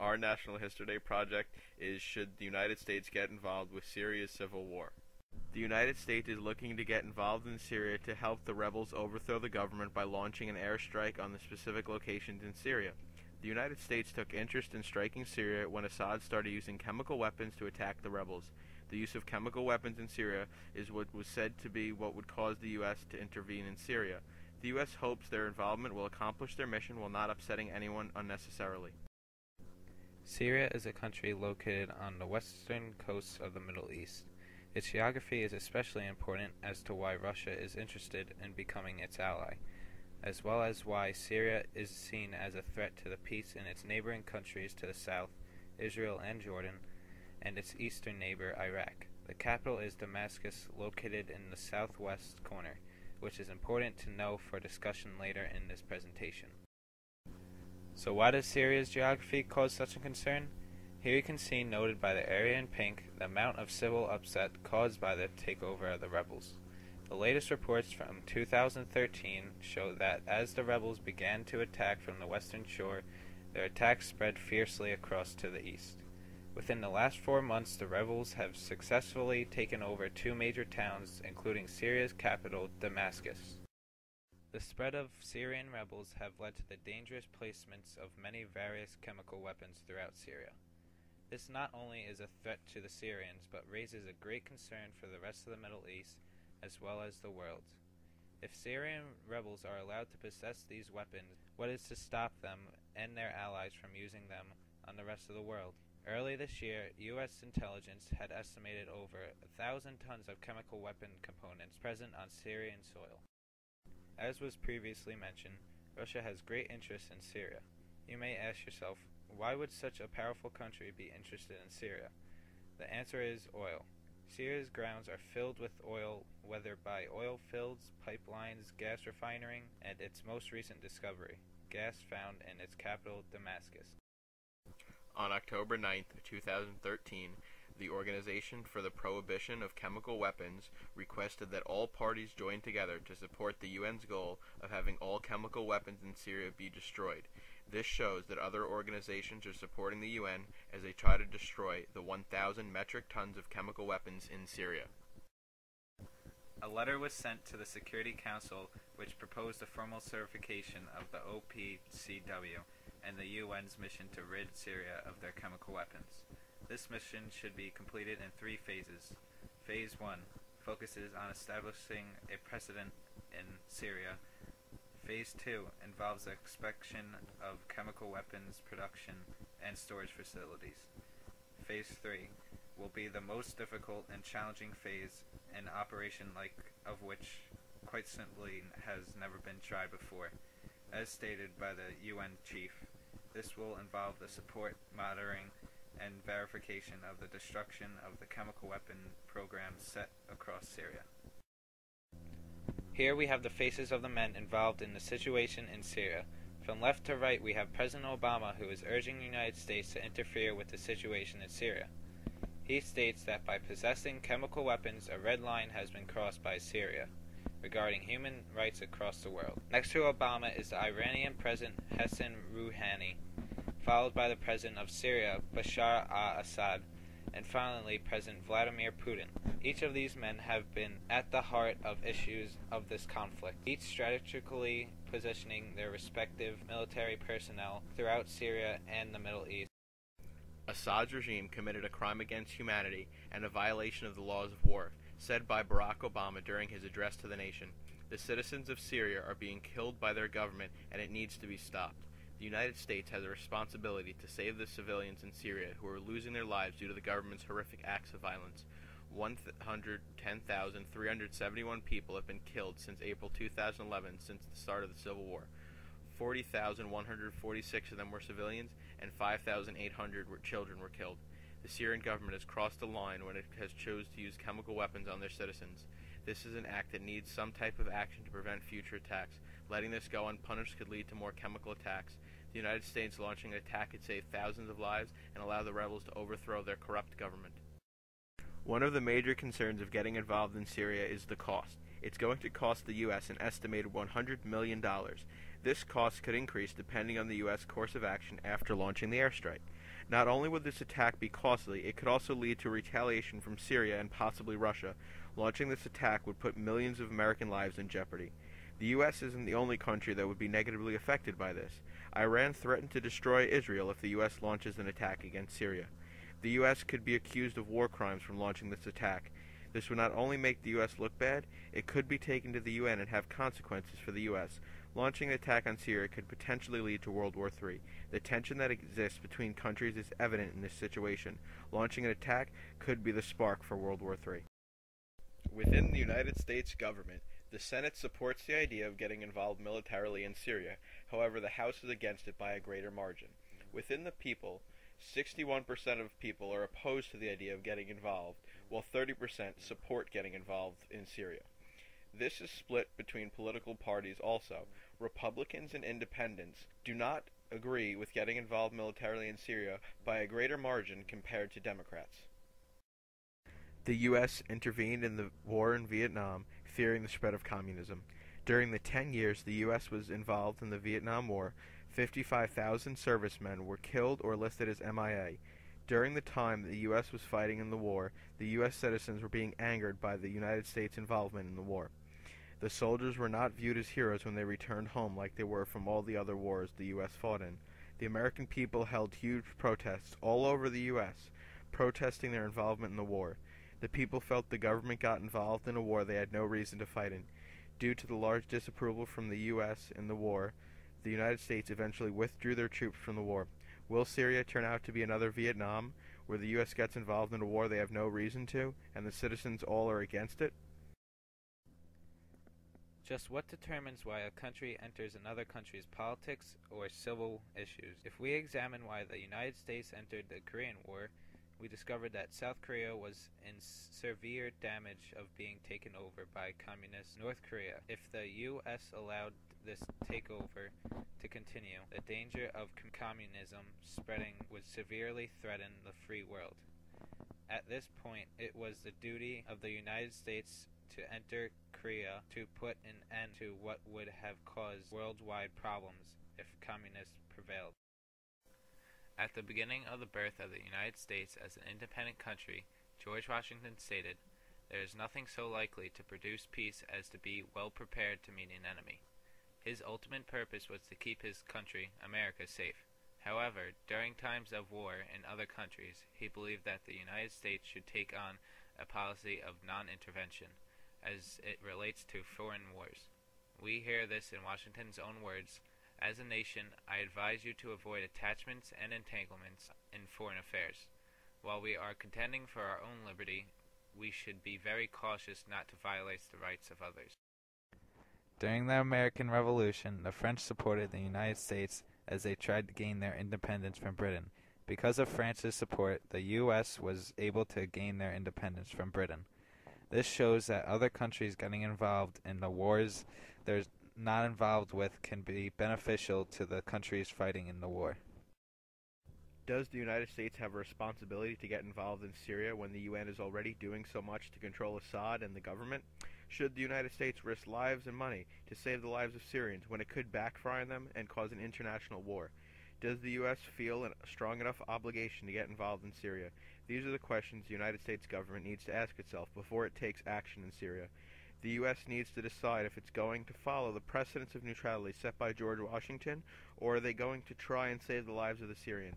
Our National History Day project is Should the United States Get Involved with Syria's Civil War? The United States is looking to get involved in Syria to help the rebels overthrow the government by launching an airstrike on the specific locations in Syria. The United States took interest in striking Syria when Assad started using chemical weapons to attack the rebels. The use of chemical weapons in Syria is what was said to be what would cause the U.S. to intervene in Syria. The U.S. hopes their involvement will accomplish their mission while not upsetting anyone unnecessarily. Syria is a country located on the western coast of the Middle East. Its geography is especially important as to why Russia is interested in becoming its ally, as well as why Syria is seen as a threat to the peace in its neighboring countries to the south, Israel and Jordan, and its eastern neighbor, Iraq. The capital is Damascus, located in the southwest corner, which is important to know for discussion later in this presentation. So why does Syria's geography cause such a concern? Here you can see, noted by the area in pink, the amount of civil upset caused by the takeover of the rebels. The latest reports from 2013 show that as the rebels began to attack from the western shore, their attacks spread fiercely across to the east. Within the last 4 months, the rebels have successfully taken over 2 major towns, including Syria's capital, Damascus. The spread of Syrian rebels have led to the dangerous placements of many various chemical weapons throughout Syria. This not only is a threat to the Syrians, but raises a great concern for the rest of the Middle East, as well as the world. If Syrian rebels are allowed to possess these weapons, what is to stop them and their allies from using them on the rest of the world? Early this year, U.S. intelligence had estimated over 1,000 tons of chemical weapon components present on Syrian soil. As was previously mentioned, Russia has great interest in Syria. You may ask yourself, why would such a powerful country be interested in Syria? The answer is oil. Syria's grounds are filled with oil, whether by oil fields, pipelines, gas refining, and its most recent discovery, gas found in its capital, Damascus. On October 9, 2013, the Organization for the Prohibition of Chemical Weapons requested that all parties join together to support the UN's goal of having all chemical weapons in Syria be destroyed. This shows that other organizations are supporting the UN as they try to destroy the 1,000 metric tons of chemical weapons in Syria. A letter was sent to the Security Council which proposed a formal certification of the OPCW and the UN's mission to rid Syria of their chemical weapons. This mission should be completed in 3 phases. Phase 1 focuses on establishing a precedent in Syria. Phase 2 involves the inspection of chemical weapons production and storage facilities. Phase 3 will be the most difficult and challenging phase, an operation like of which quite simply has never been tried before. As stated by the UN chief, this will involve the support, monitoring, and verification of the destruction of the chemical weapon program set across Syria. Here we have the faces of the men involved in the situation in Syria. From left to right we have President Obama, who is urging the United States to interfere with the situation in Syria. He states that by possessing chemical weapons, a red line has been crossed by Syria regarding human rights across the world. Next to Obama is the Iranian President Hassan Rouhani, followed by the President of Syria, Bashar al-Assad, and finally President Vladimir Putin. Each of these men have been at the heart of issues of this conflict, each strategically positioning their respective military personnel throughout Syria and the Middle East. Assad's regime committed a crime against humanity and a violation of the laws of war, said by Barack Obama during his address to the nation. The citizens of Syria are being killed by their government, and it needs to be stopped. The United States has a responsibility to save the civilians in Syria who are losing their lives due to the government's horrific acts of violence. 110,371 people have been killed since April 2011, since the start of the Civil War. 40,146 of them were civilians, and 5,800 children were killed. The Syrian government has crossed the line when it has chosen to use chemical weapons on their citizens. This is an act that needs some type of action to prevent future attacks. Letting this go unpunished could lead to more chemical attacks. The United States launching an attack could save thousands of lives and allow the rebels to overthrow their corrupt government. One of the major concerns of getting involved in Syria is the cost. It's going to cost the U.S. an estimated $100 million. This cost could increase depending on the U.S. course of action after launching the airstrike. Not only would this attack be costly, it could also lead to retaliation from Syria and possibly Russia. Launching this attack would put millions of American lives in jeopardy. The U.S. isn't the only country that would be negatively affected by this. Iran threatened to destroy Israel if the U.S. launches an attack against Syria. The U.S. could be accused of war crimes from launching this attack. This would not only make the U.S. look bad, it could be taken to the UN and have consequences for the U.S. Launching an attack on Syria could potentially lead to World War III. The tension that exists between countries is evident in this situation. Launching an attack could be the spark for World War III. Within the United States government, the Senate supports the idea of getting involved militarily in Syria. However, the House is against it by a greater margin. Within the people, 61% of people are opposed to the idea of getting involved, while 30% support getting involved in Syria. This is split between political parties also. Republicans and independents do not agree with getting involved militarily in Syria by a greater margin compared to Democrats. The U.S. intervened in the war in Vietnam, fearing the spread of communism. During the 10 years the U.S. was involved in the Vietnam War, 55,000 servicemen were killed or listed as MIA. During the time the U.S. was fighting in the war, the U.S. citizens were being angered by the United States' involvement in the war. The soldiers were not viewed as heroes when they returned home like they were from all the other wars the U.S. fought in. The American people held huge protests all over the U.S., protesting their involvement in the war. The people felt the government got involved in a war they had no reason to fight in. Due to the large disapproval from the U.S. in the war, the United States eventually withdrew their troops from the war. Will Syria turn out to be another Vietnam, where the U.S. gets involved in a war they have no reason to, and the citizens all are against it? Just what determines why a country enters another country's politics or civil issues? If we examine why the United States entered the Korean War, we discovered that South Korea was in severe damage of being taken over by communist North Korea. If the U.S. allowed this takeover to continue, the danger of communism spreading would severely threaten the free world. At this point, it was the duty of the United States to enter Korea to put an end to what would have caused worldwide problems if communists prevailed. At the beginning of the birth of the United States as an independent country, George Washington stated, "There is nothing so likely to produce peace as to be well prepared to meet an enemy." His ultimate purpose was to keep his country, America, safe. However, during times of war in other countries, he believed that the United States should take on a policy of non-intervention as it relates to foreign wars. We hear this in Washington's own words, "As a nation, I advise you to avoid attachments and entanglements in foreign affairs. While we are contending for our own liberty, we should be very cautious not to violate the rights of others." During the American Revolution, the French supported the United States as they tried to gain their independence from Britain. Because of France's support, the U.S. was able to gain their independence from Britain. This shows that other countries getting involved in the wars they're not involved with can be beneficial to the countries fighting in the war. Does the United States have a responsibility to get involved in Syria when the UN is already doing so much to control Assad and the government? Should the United States risk lives and money to save the lives of Syrians when it could backfire on them and cause an international war? Does the U.S. feel a strong enough obligation to get involved in Syria? These are the questions the United States government needs to ask itself before it takes action in Syria. The U.S. needs to decide if it's going to follow the precedents of neutrality set by George Washington, or are they going to try and save the lives of the Syrians?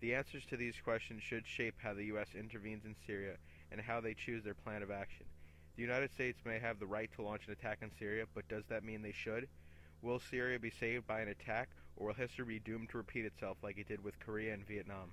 The answers to these questions should shape how the U.S. intervenes in Syria and how they choose their plan of action. The United States may have the right to launch an attack on Syria, but does that mean they should? Will Syria be saved by an attack, or will history be doomed to repeat itself like it did with Korea and Vietnam?